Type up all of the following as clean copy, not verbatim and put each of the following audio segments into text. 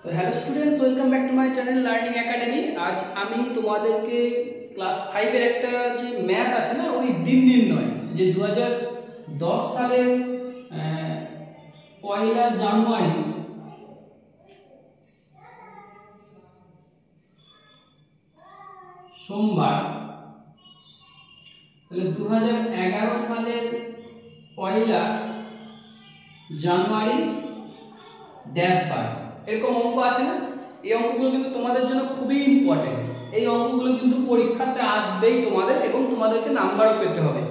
তো hello students, welcome back to my channel learning academy. আজ আমি তোমাদেরকে ক্লাস 5 এর একটা যে ম্যাথ আছে না, ওই দিন নির্ণয়, যে 2010 সালের 1 জানুয়ারি সোমবার, তাহলে 2011 সালের 1 জানুয়ারি ড্যাশ বার, এরকম অঙ্ক আছে না। এই অঙ্কগুলো কিন্তু তোমাদের জন্য খুবই ইম্পর্টেন্ট। এই অঙ্কগুলো কিন্তু পরীক্ষাতে আসবেই তোমাদের, এবং তোমাদেরকে নাম্বারও পেতে হবে।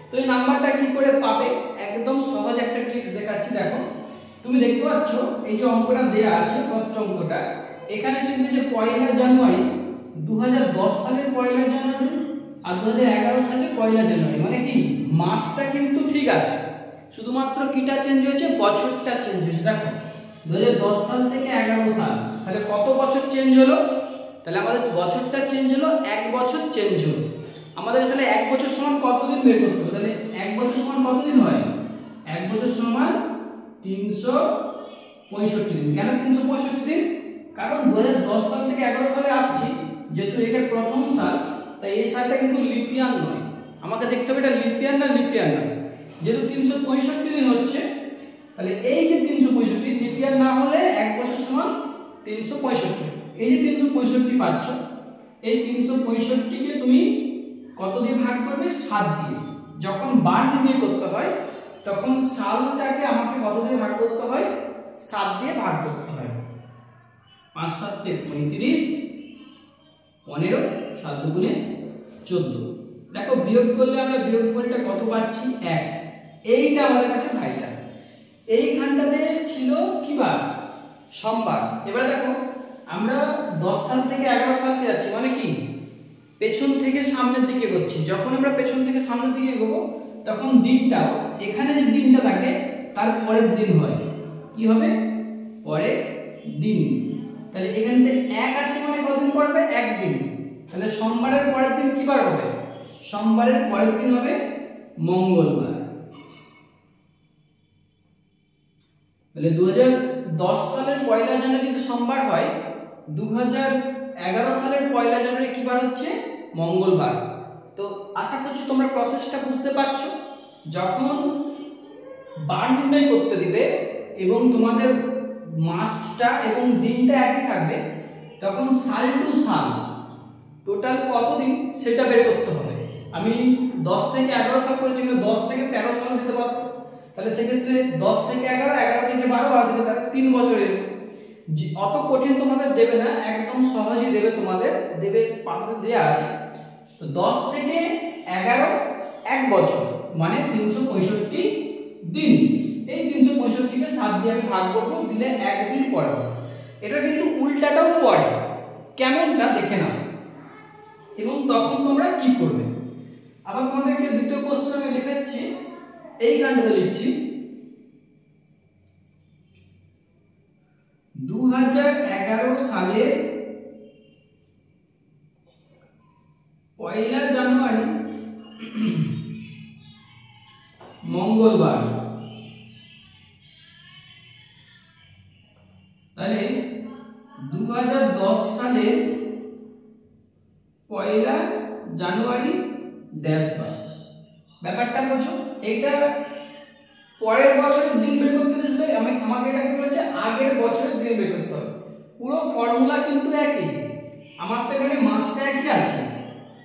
তো এই নাম্বারটা কি করে পাবে, একদম সহজ একটা ট্রিক্স দেখাচ্ছি। দেখো, তুমি দেখতে পাচ্ছ এই যে অঙ্কটা দেয়া আছে, ফার্স্ট অঙ্কটা, এখানে কিন্তু যে 1 জানুয়ারি 2010 সালের 1 জানুয়ারি আর 2011 সালের 1 জানুয়ারি, মানে কি মাসটা কিন্তু ঠিক আছে, শুধুমাত্র কিটা চেঞ্জ হয়েছে, বছরটা চেঞ্জ হয়েছে। দেখো 2010 সাল থেকে 11 সাল, তাহলে কত বছর চেঞ্জ হলো? তাহলে আমাদের বছরটা চেঞ্জ হলো, 1 বছর চেঞ্জ হলো। আমাদের তাহলে 1 বছর সমান কতদিন বের করতে হবে? তাহলে 1 বছর সমান কতদিন হয়? 1 বছর সমান 365 দিন। কেন 365 দিন? কারণ 2010 সাল থেকে 11 সালে আসছি, যেহেতু এটা প্রথম সাল, তাই এই সালটা কিন্তু লিপ ইয়ার নয়। আমাকে দেখতে হবে এটা লিপ ইয়ার না লিপ ইয়ার নয়। যেহেতু 365 দিন হচ্ছে, তাহলে এই যে 365 লিপ ইয়ার না হলে 1 বছর সমান 365। এই যে 365 পাচ্ছ, এই 365 কে তুমি কত দিয়ে ভাগ করবে? 7 দিয়ে। যখন বার নির্ণয় করতে হয় তখন সালটাকে আমাকে কত দিয়ে ভাগ করতে হয়? 7 দিয়ে ভাগ করতে হয়। 5 7 35, 15, 7 দুগুণে 14। দেখো বিয়োগ করলে আমরা বিয়োগফলটা কত পাচ্ছি? 1। এইটা আমাদের কাছে ভাইটা। এইখানটাতে ছিল কি বার? সোমবার। এবারে দেখো আমরা 10 সাল থেকে 11 সালতে যাচ্ছি, মানে কি পেছন থেকে সামনের দিকে এগোচ্ছি। যখন আমরা পেছন থেকে সামনের দিকে এগোবো তখন দিনটাও, এখানে যে দিনটা থাকে তার পরের দিন হয়। কি হবে? পরের দিন। তাহলে এখানে 1 আছে, মানে কতদিন পড়বে? 1 দিন। তাহলে সোমবারের পরের দিন কি বার হবে? সোমবারের পরের দিন হবে মঙ্গলবার। তাহলে 2010 সালের 1 জানুয়ারি কিন্তু সোমবার হয়, 2011 সালের 1 জানুয়ারি কি বার হচ্ছে? মঙ্গলবার। তো আশা করছি তোমরা প্রসেসটা বুঝতে পারছো। যখন বার নির্ণয় করতে দিবে এবং তোমাদের মাসটা এবং দিনটা একই থাকবে, তখন সাল টু সাল টোটাল কতদিন সেটা বের করতে হবে। আমি 10 থেকে 11 সাল করেছি, কিন্তু 10 থেকে 13 সাল দিতে পারবো। তাহলে সেক্ষেত্রে 10 থেকে 11, 11 থেকে 12, 12 থেকে 13, 3 বছরের। অত কঠিন তোমাদের দেবে না, একদম সহজই দেবে। তোমাদের দেবে, পাতাতে দেয়া আছে। তো 10 থেকে 11 1 বছর, মানে 365 দিন। এই 365 কে 7 দিয়ে আমি ভাগ করব, দিলে 1 দিন পরে হবে। এটা কিন্তু উল্টাটাও পড়ে, কেমনটা দেখে নাও। এবং তখন তোমরা কি করবে? আবার তোমাদেরকে দ্বিতীয় কোশ্চেন আমি লিখাচ্ছি, এইখানটাতে লিখছি 2011 সালের 1 জানুয়ারি মঙ্গলবার। তাহলে 2010 সালের 1 জানুয়ারি ড্যাশ বার। ব্যাপারটা বুঝো, এটা পরের বছরের দিন বের করতে দিয়েছিল, আমাকে এটা কি বলেছে? আগের বছরের দিন বের করতে হবে। পুরো ফর্মুলা কিন্তু একই, আমার তো এখানে মাসটা একই আছে,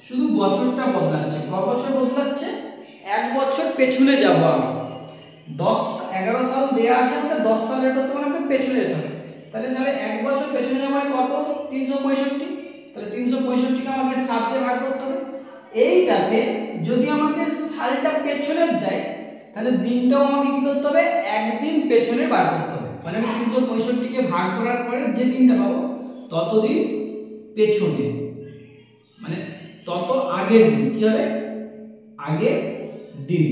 শুধু বছরটা বদলাচ্ছে। ক বছর বদলাচ্ছে? 1 বছর পেছনে যাব আমি। 11 সাল দেয়া আছে, আমাকে 10 সালের তো তোমাকে পেছনে যেতে হবে। তাহলে 1 বছর পেছনে যাবো, মানে কত? 365। তাহলে 365 কে আমাকে 7 দিয়ে ভাগ করতে হবে। এইটাতে যদি আমাকে সালটা পেছনে দেয়, তাহলে দিনটাও আমাকে কি করতে হবে? 1 দিন পেছনে বার করতে হবে। মানে আমি 365 কে ভাগ করার পরে যে দিনটা পাবো ততদিন পেছনে, মানে তত আগের দিন। কি হবে? আগের দিন।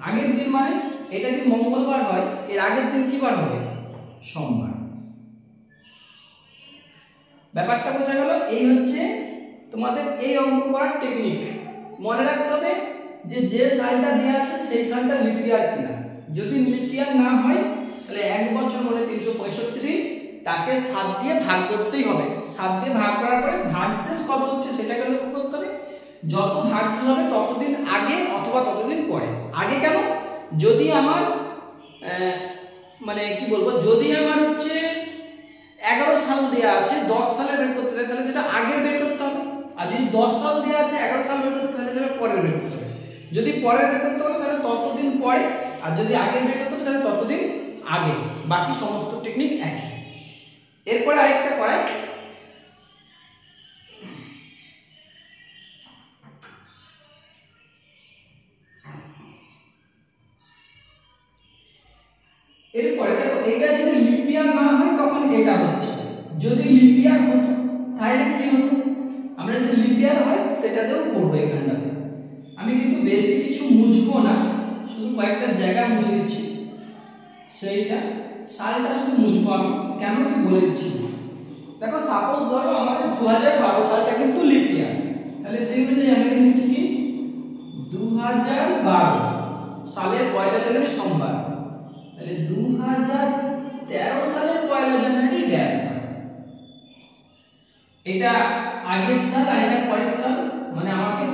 আগের দিন মানে এটা যদি মঙ্গলবার হয়, এর আগের দিন কি বার হবে? সোমবার। ব্যাপারটা বোঝা গেল? এই হচ্ছে তোমাদের এই অঙ্ক করার টেকনিক। মনে রাখতে হবে যে সালটা দেওয়া আছে সেই সালটা লিপ ইয়ার কিনা। যদি লিপ ইয়ার না হয় তাহলে 1 বছর মানে 365 দিন, তাকে 7 দিয়ে ভাগ করতেই হবে। 7 দিয়ে ভাগ করার পরে ভাগশেষ কত হচ্ছে সেটাকে লক্ষ্য করতে হবে। যত ভাগশেষ হবে ততদিন আগে অথবা ততদিন পরে। আগে কেন? যদি আমার মানে কি বলবো, যদি আমার হচ্ছে 11 সাল দেয়া আছে 10 সালে বের করতে হবে তাহলে সেটা আগে বের করতে হবে। আর যদি 10 সাল দেয়া আছে 11 সাল বের করতে তাহলে সেটা পরে বের করতে হবে। যদি পরে বের করতে হবে তাহলে ততদিন পরে, আর যদি আগে বের করতে হবে তাহলে ততদিন আগে। বাকি সমস্ত টেকনিক একই। এরপরে আরেকটা কয়, এরপরে দেখো এটা যদি লিপিয়ার না হয় তখন এটা হচ্ছে, যদি লিপিয়ার হতো তাহলে কি হতো, আমরা যদি লিপিয়ার হয় সেটাতেও করবো। এখানটাতে আমি কিন্তু বেশি কিছু মুছবো না, শুধু কয়েকটা জায়গা মুছে দিচ্ছি, সেইটা সালটা শুধু মুছবো আমি। কেন কি বলে দিচ্ছি, দেখো সাপোজ ধরো আমাদের 2012 সালটা কিন্তু লিপিয়ার, তাহলে সেই অনুযায়ী আমি লিখছি কি 2012 সালের 1 জানুয়ারি সোমবার, তাহলে 2013 সালের 1 জানুয়ারি ড্যাশ। এটা আগের সাল আর এটা পরের সাল, মানে আমাকে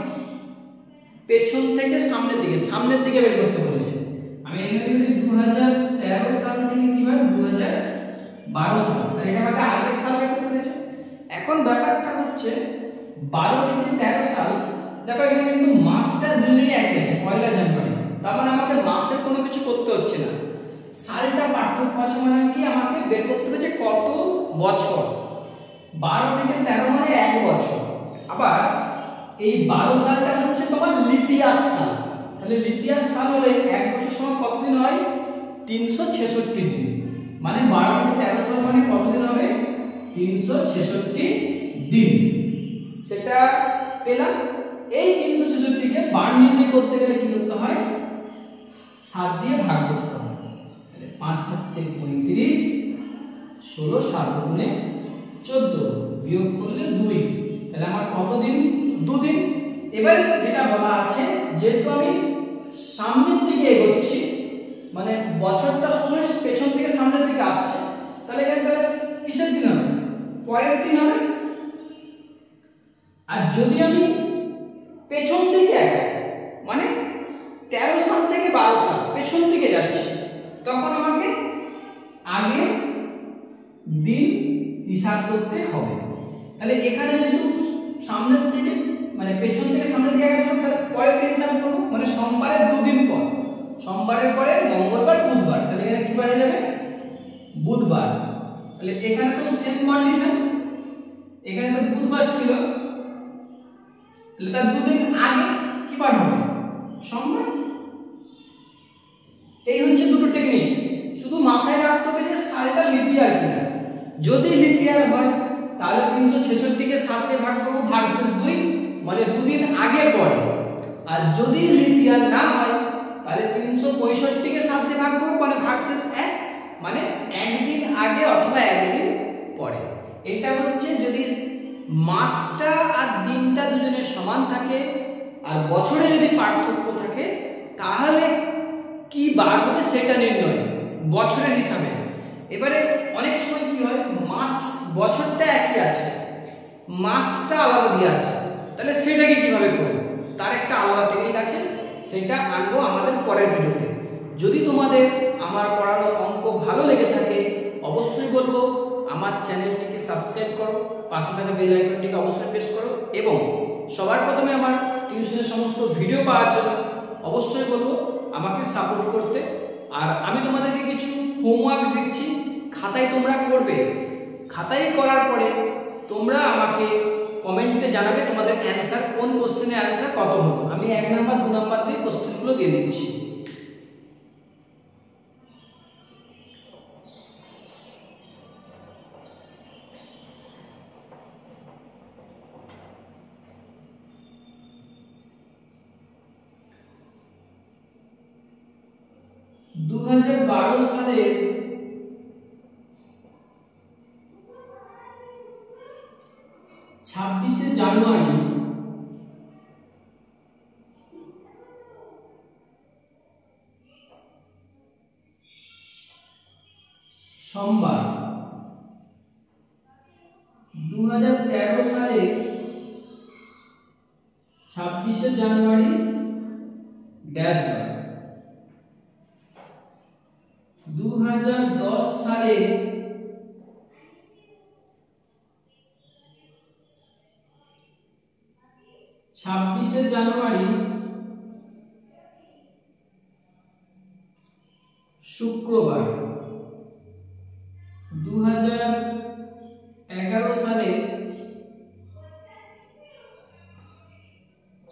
পেছন থেকে সামনের দিকে বের করতে বলেছে। আমি এখানে যদি 2013 সাল থেকে কি হয় 2012 সাল, তাহলে এটা আমাকে আগের সাল বের করতে বলেছে। এখন ব্যাপারটা হচ্ছে 12 থেকে 13 সাল, দেখো এখানে কিন্তু মাসটা দুজনেরই একই আছে 1 জানুয়ারি, তার মানে আমাকে মাসের কোনো কিছু করতে হচ্ছে না। সালটা পার্থক্য আছে, মানে কি আমাকে বের করতে হবে যে কত বছর। 12 থেকে 13 মানে 1 বছর। আবার এই 12 সালটা হচ্ছে তোমার লিপিয়ার সাল, তাহলে লিপিয়ার সাল হলে 1 বছর সমান কতদিন হয় 366 দিন, মানে 12 থেকে 13 সাল মানে কতদিন হবে 366 দিন। সেটা পেলাম। এই 366 কে বার নির্ণয় করতে গেলে কি করতে হয় 7 দিয়ে ভাগ করতে হয়, তাহলে 5 7 35, 16 7 গুণে 14 বিয়োগ করলে 2, তাহলে আমার কত দিন 2 দিন। এবারে যেটা বলা আছে যেহেতু আমি সামনের দিকে এগোচ্ছি, মানে বছরটা সবসময় পেছন থেকে সামনের দিকে আসছে, তাহলে এখানে তাহলে কিসের দিন হবে পরের দিন হবে। আর যদি আমি পেছন দিকে আগাই, মানে 13 সাল থেকে 12 সাল পেছন দিকে যাচ্ছি, তখন আমাকে আগে দিন হিসাব করতে হবে। তাহলে এখানে যেহেতু সামনের থেকে মানে পেছন থেকে সামনের দিকে গেছে, তাহলে পরের দিন হিসাব করব, মানে সোমবারের 2 দিন পর, সোমবারের পরে মঙ্গলবার বুধবার, তাহলে এখানে কি বার হয়ে যাবে বুধবার। তাহলে এখানে তো সেম কন্ডিশন, এখানে তো বুধবার ছিল, তাহলে তার 2 দিন আগে কি বার হবে সোমবার। এই হচ্ছে দুটো টেকনিক, শুধু মাথায় রাখতে হবে যে সালটা লিপিয়ার কিনা। যদি লিপিয়ার হয় তাহলে 366 কে 7 দিয়ে ভাগ করব, ভাগশেষ 2, মানে 2 দিন আগে পরে। আর যদি লিপিয়ার না হয় তাহলে 365 কে 7 দিয়ে ভাগ করব, মানে ভাগশেষ 1, মানে 1 দিন আগে অথবা 1 দিন পরে। এটা হচ্ছে যদি মাসটা আর দিনটা দুজনের সমান থাকে আর বছরে যদি পার্থক্য থাকে তাহলে কি বার হবে সেটা নির্ণয় বছরের হিসাবে। এবারে অনেক সময় কি হয় মাস বছরটা একই আছে মাসটা আলাদা দিয়ে আছে, তাহলে সেটাকে কিভাবে করব তার একটা আলাদা টেকনিক আছে, সেটা আনবো আমাদের পরের ভিডিওতে। যদি তোমাদের আমার পড়ানো অঙ্ক ভালো লেগে থাকে অবশ্যই বলবো আমার চ্যানেলটিকে সাবস্ক্রাইব করো, পাশে থাকা বেল আইকনটিকে অবশ্যই প্রেস করো, এবং সবার প্রথমে আমার টিউশনের সমস্ত ভিডিও পাওয়ার জন্য অবশ্যই বলবো আমাকে সাপোর্ট করতে। আর আমি তোমাদেরকে কিছু হোমওয়ার্ক দিচ্ছি, খাতায় তোমরা করবে। খাতায় করার পরে তোমরা আমাকে কমেন্টে জানাবে তোমাদের অ্যান্সার, কোন কোশ্চেনের অ্যান্সার কত হলো। আমি 1 নাম্বার 2 নাম্বার দিয়ে কোশ্চেনগুলো দিয়ে দিচ্ছি। দু 2012 সালের 26শে জানুয়ারি সোমবার 2013 সালে 26শে জানুয়ারি ড্যাশ বার। 2010 সালে 26শে জানুয়ারি শুক্রবার। 2011 সালে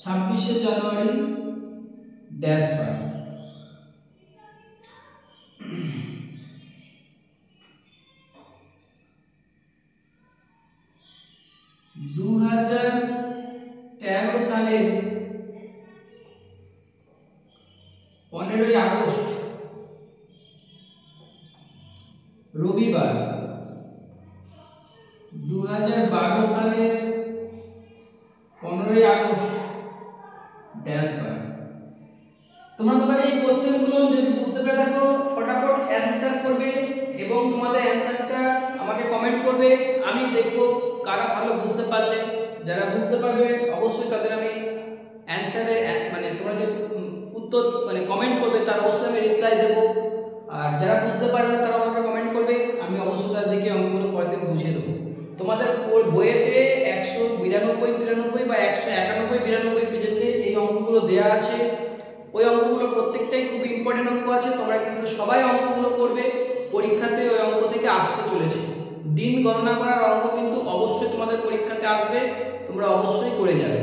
26শে জানুয়ারি ড্যাশ বার। 2013 সালের 15ই আগস্ট রবিবার। 2012 সালের 15ই আগস্ট ড্যাশ বার। তোমরা তোমাদের এই কোশ্চেনগুলো যদি বুঝতে পেরে থাকো ফটাফট অ্যানসার করবে এবং তোমাদের অ্যানসারটা আমাকে কমেন্ট করবে, আমি দেখব কারা ভালো বুঝতে পারলে। যারা বুঝতে পারবে অবশ্যই তাদের আমি অ্যানসারে মানে তোমরা যে উত্তর মানে কমেন্ট করবে তার অবশ্যই আমি রিপ্লাই দেব। আর যারা বুঝতে পারবে তারা আমাকে কমেন্ট করবে, আমি অবশ্যই তাদেরকে অঙ্কগুলো পরের দিন বুঝিয়ে দেবো। তোমাদের বইয়েতে 192, 93 বা 191, 92 পেজেতে এই অঙ্কগুলো দেওয়া আছে। ওই অঙ্কগুলো প্রত্যেকটাই খুব ইম্পর্টেন্ট অঙ্ক আছে, তোমরা কিন্তু সবাই অঙ্কগুলো করবে। পরীক্ষাতে ওই অঙ্ক থেকে আসতে চলেছে। দিন গণনা করার অঙ্ক কিন্তু অবশ্যই তোমাদের পরীক্ষাতে আসবে, তোমরা অবশ্যই করে যাবে।